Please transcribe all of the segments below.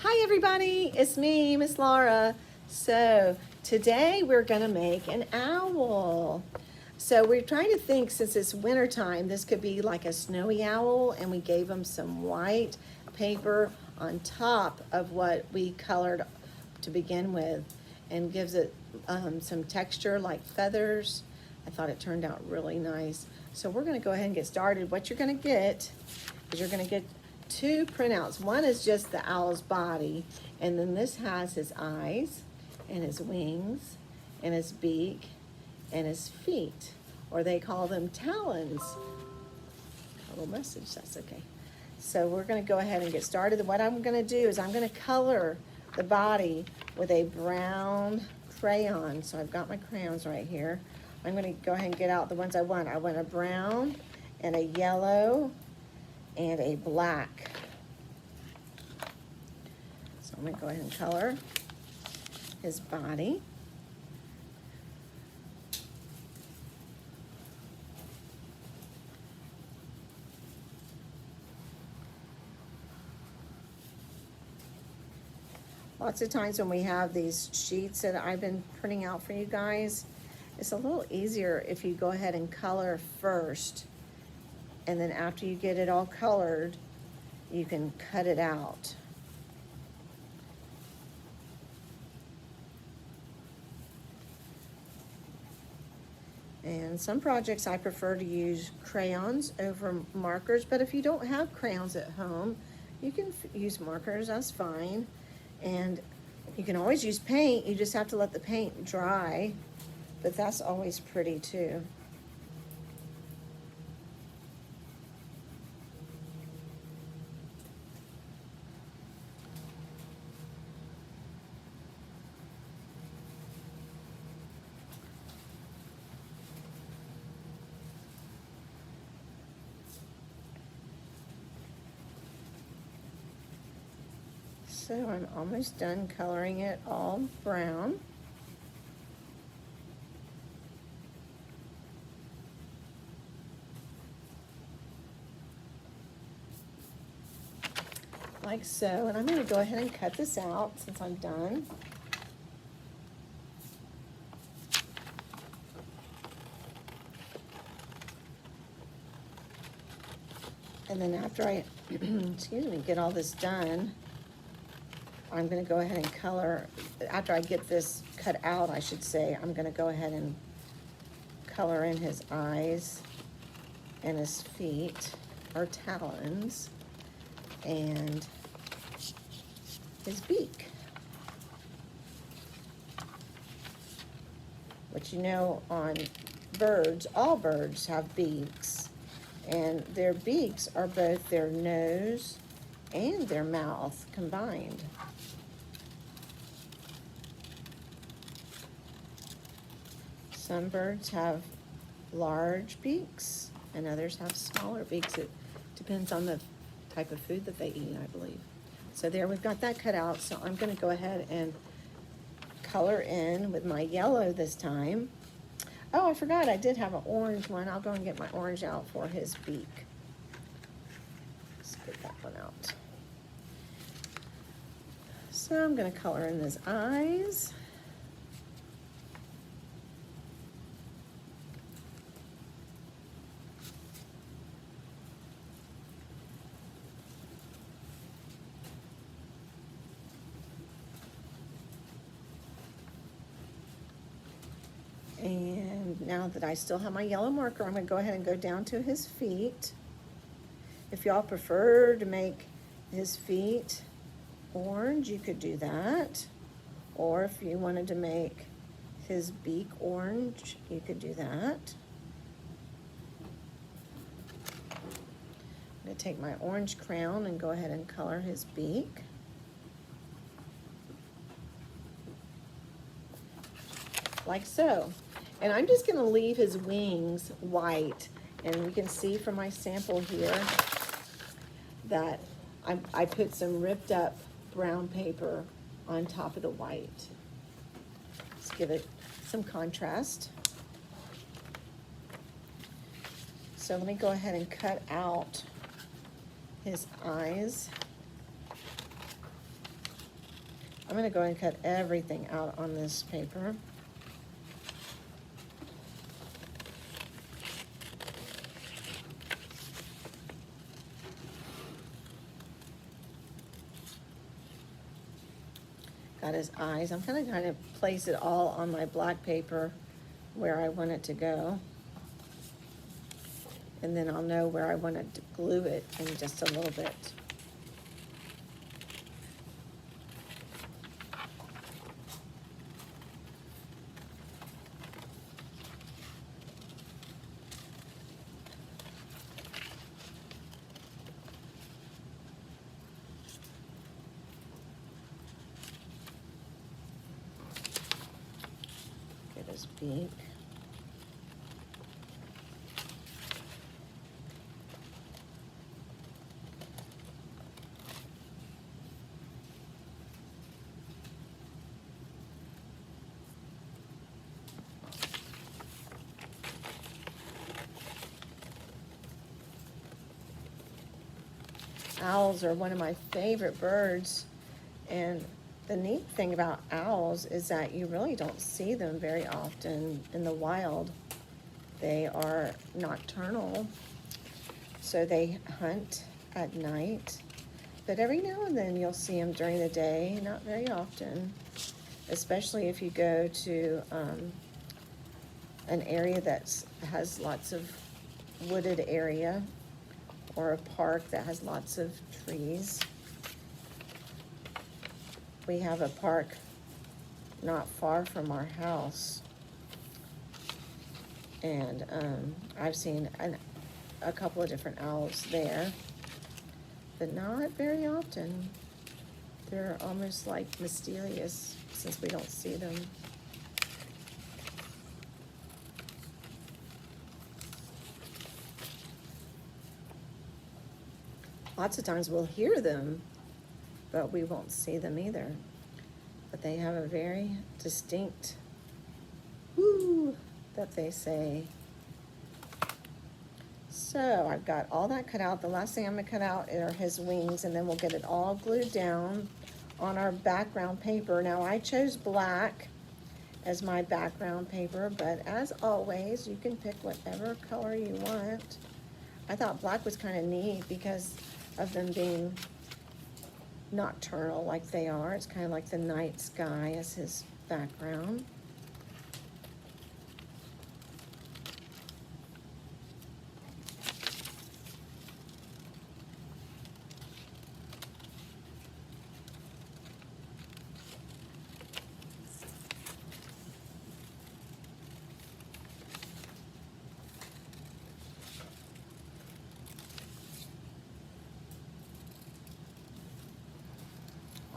Hi everybody, it's me, Miss Laura. So today we're gonna make an owl. So we're trying to think, since it's winter time, this could be like a snowy owl, and we gave them some white paper on top of what we colored to begin with, and gives it some texture like feathers. I thought it turned out really nice. So we're gonna go ahead and get started. What you're gonna get is you're gonna get two printouts. One is just the owl's body, and then this has his eyes and his wings and his beak and his feet, or they call them talons. A little message, that's okay. So we're gonna go ahead and get started. What I'm gonna do is I'm gonna color the body with a brown crayon. So I've got my crayons right here. I'm gonna go ahead and get out the ones I want. I want a brown and a yellow and a black. So I'm gonna go ahead and color his body. Lots of times when we have these sheets that I've been printing out for you guys, it's a little easier if you go ahead and color first, and then after you get it all colored, you can cut it out. And some projects I prefer to use crayons over markers, but if you don't have crayons at home, you can use markers, that's fine. And you can always use paint, you just have to let the paint dry, but that's always pretty too. So I'm almost done coloring it all brown. Like so, and I'm gonna go ahead and cut this out since I'm done. And then after I, excuse me, get all this done, I'm gonna go ahead and color, after I get this cut out, I should say, I'm gonna go ahead and color in his eyes and his feet, or talons, and his beak. But you know, on birds, all birds have beaks, and their beaks are both their nose and their mouth combined. Some birds have large beaks and others have smaller beaks. It depends on the type of food that they eat, I believe. So there, we've got that cut out. So I'm gonna go ahead and color in with my yellow this time. Oh, I forgot, I did have an orange one. I'll go and get my orange out for his beak. Let's get that one out. So I'm gonna color in his eyes. And now that I still have my yellow marker, I'm gonna go ahead and go down to his feet. If y'all prefer to make his feet orange, you could do that. Or if you wanted to make his beak orange, you could do that. I'm gonna take my orange crayon and go ahead and color his beak. Like so. And I'm just gonna leave his wings white. And you can see from my sample here that I put some ripped up brown paper on top of the white. Let's give it some contrast. So let me go ahead and cut out his eyes. I'm gonna go ahead and cut everything out on this paper. Got his eyes. I'm gonna kind of place it all on my black paper where I want it to go. And then I'll know where I want to glue it in just a little bit. Get his beak. Owls are one of my favorite birds, and the neat thing about owls is that you really don't see them very often in the wild. They are nocturnal, so they hunt at night, but every now and then you'll see them during the day, not very often, especially if you go to an area that has lots of wooded area, or a park that has lots of trees. We have a park not far from our house, and I've seen a couple of different owls there, but not very often. They're almost like mysterious since we don't see them. Lots of times we'll hear them, but we won't see them either. But they have a very distinct whoo that they say. So I've got all that cut out. The last thing I'm gonna cut out are his wings, and then we'll get it all glued down on our background paper. Now I chose black as my background paper, but as always, you can pick whatever color you want. I thought black was kind of neat because of them being nocturnal like they are. It's kind of like the night sky as his background.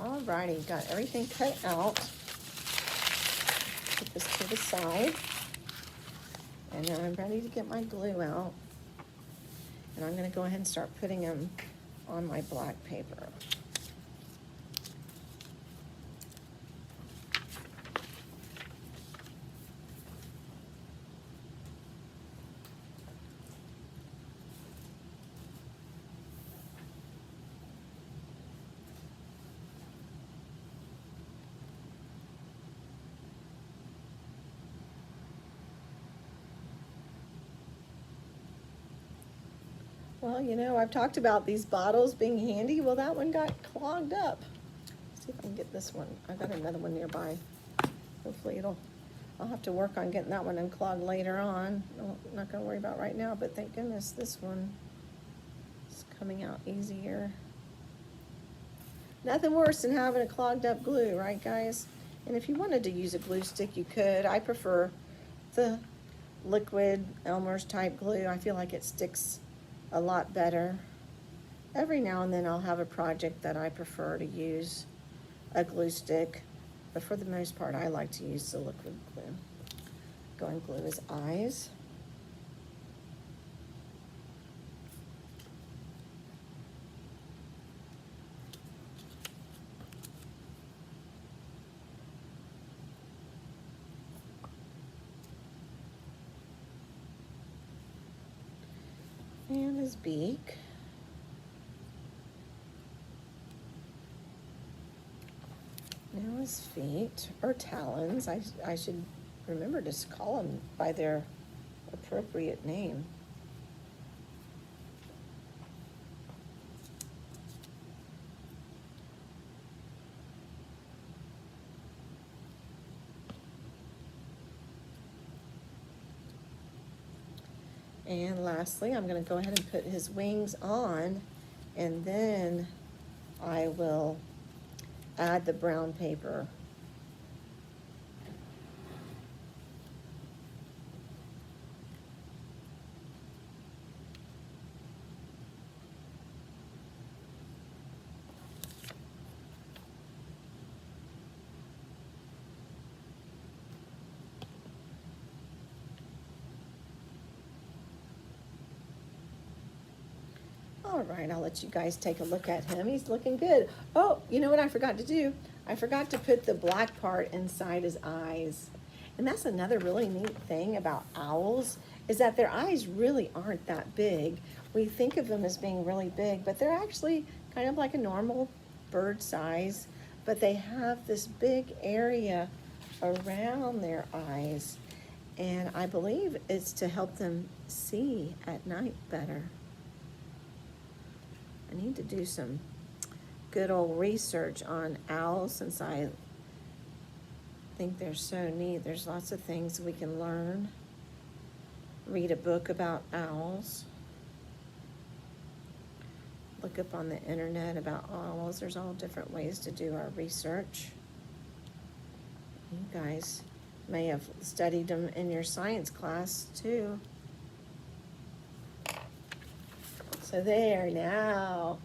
Alrighty, got everything cut out. Put this to the side. And now I'm ready to get my glue out. And I'm gonna go ahead and start putting them on my black paper. Well, you know, I've talked about these bottles being handy. Well, that one got clogged up. Let's see if I can get this one. I've got another one nearby. Hopefully I'll have to work on getting that one unclogged later on. I'm not gonna worry about right now, but thank goodness this one is coming out easier. Nothing worse than having a clogged up glue, right guys? And if you wanted to use a glue stick, you could. I prefer the liquid Elmer's type glue. I feel like it sticks a lot better. Every now and then I'll have a project that I prefer to use a glue stick, but for the most part I like to use the liquid glue. Go and glue his eyes. And his beak. Now his feet, or talons. I should remember to call them by their appropriate name. And lastly, I'm going to go ahead and put his wings on, and then I will add the brown paper. All right, I'll let you guys take a look at him. He's looking good. Oh, you know what I forgot to do? I forgot to put the black part inside his eyes. And that's another really neat thing about owls, is that their eyes really aren't that big. We think of them as being really big, but they're actually kind of like a normal bird size, but they have this big area around their eyes. And I believe it's to help them see at night better. I need to do some good old research on owls, since I think they're so neat. There's lots of things we can learn. Read a book about owls. Look up on the internet about owls. There's all different ways to do our research. You guys may have studied them in your science class too. So there, now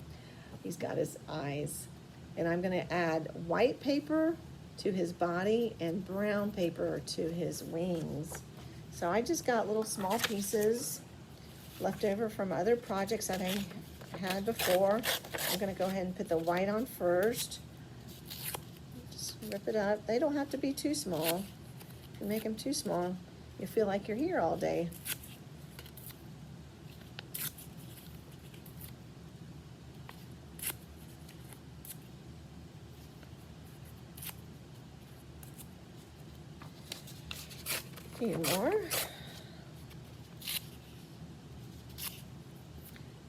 he's got his eyes. And I'm gonna add white paper to his body and brown paper to his wings. So I just got little small pieces left over from other projects that I had before. I'm gonna go ahead and put the white on first. Just rip it up. They don't have to be too small. If you make them too small, you feel like you're here all day. A few more.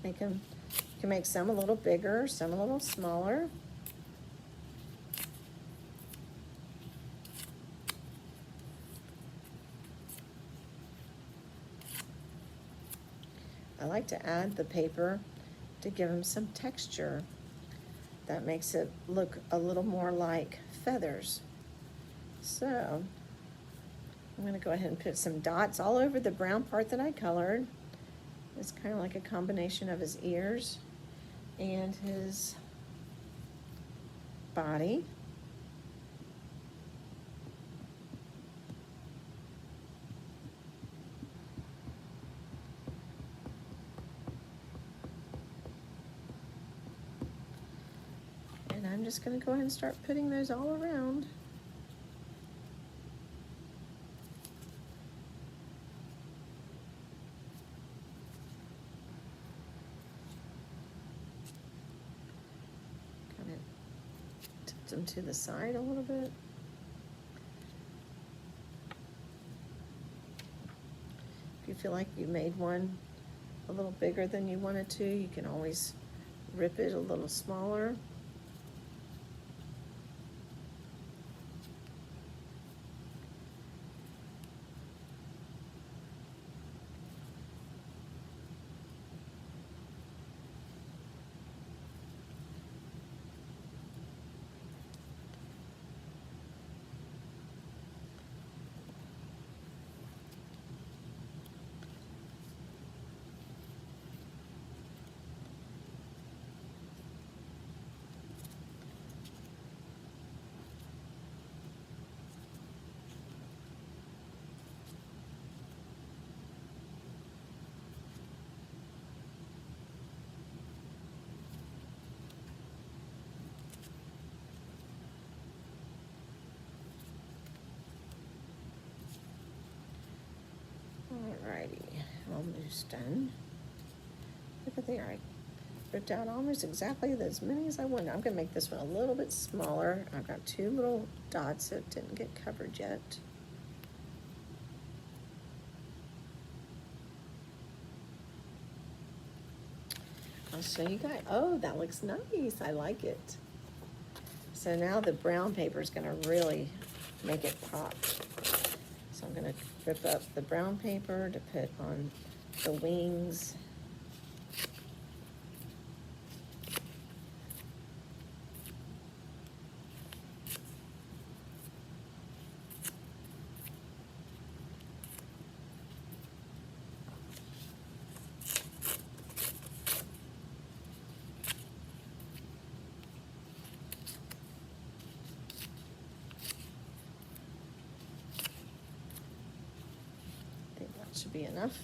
You can make some a little bigger, some a little smaller. I like to add the paper to give them some texture. That makes it look a little more like feathers. So I'm gonna go ahead and put some dots all over the brown part that I colored. It's kind of like a combination of his ears and his body. And I'm just gonna go ahead and start putting those all around. Them to the side a little bit. If you feel like you made one a little bigger than you wanted to, you can always rip it a little smaller. Alrighty, almost done. Look at there. ripped out almost exactly as many as I wanted. I'm gonna make this one a little bit smaller. I've got two little dots that didn't get covered yet. I'll show you guys. Oh, that looks nice. I like it. So now the brown paper is gonna really make it pop. So I'm gonna rip up the brown paper to put on the wings. Should be enough.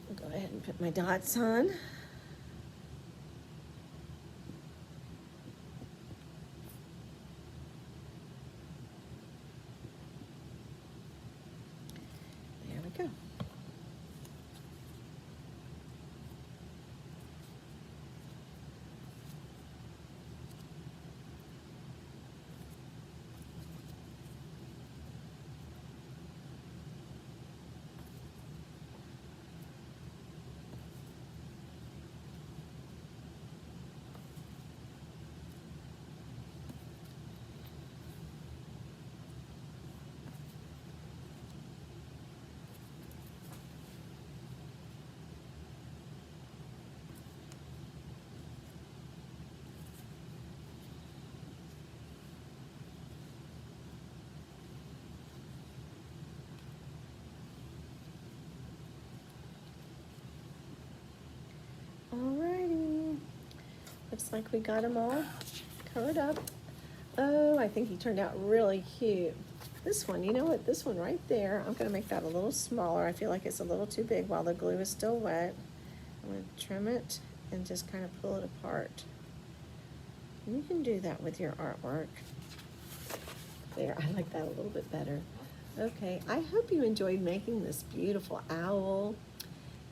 I'll go ahead and put my dots on. There we go. Alrighty, looks like we got them all covered up. Oh, I think he turned out really cute. This one, you know what, this one right there, I'm gonna make that a little smaller. I feel like it's a little too big while the glue is still wet. I'm gonna trim it and just kind of pull it apart. And you can do that with your artwork. There, I like that a little bit better. Okay, I hope you enjoyed making this beautiful owl.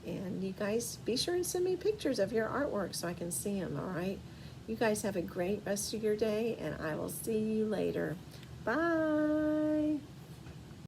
And you guys, be sure and send me pictures of your artwork so I can see them, all right? You guys have a great rest of your day, and I will see you later. Bye.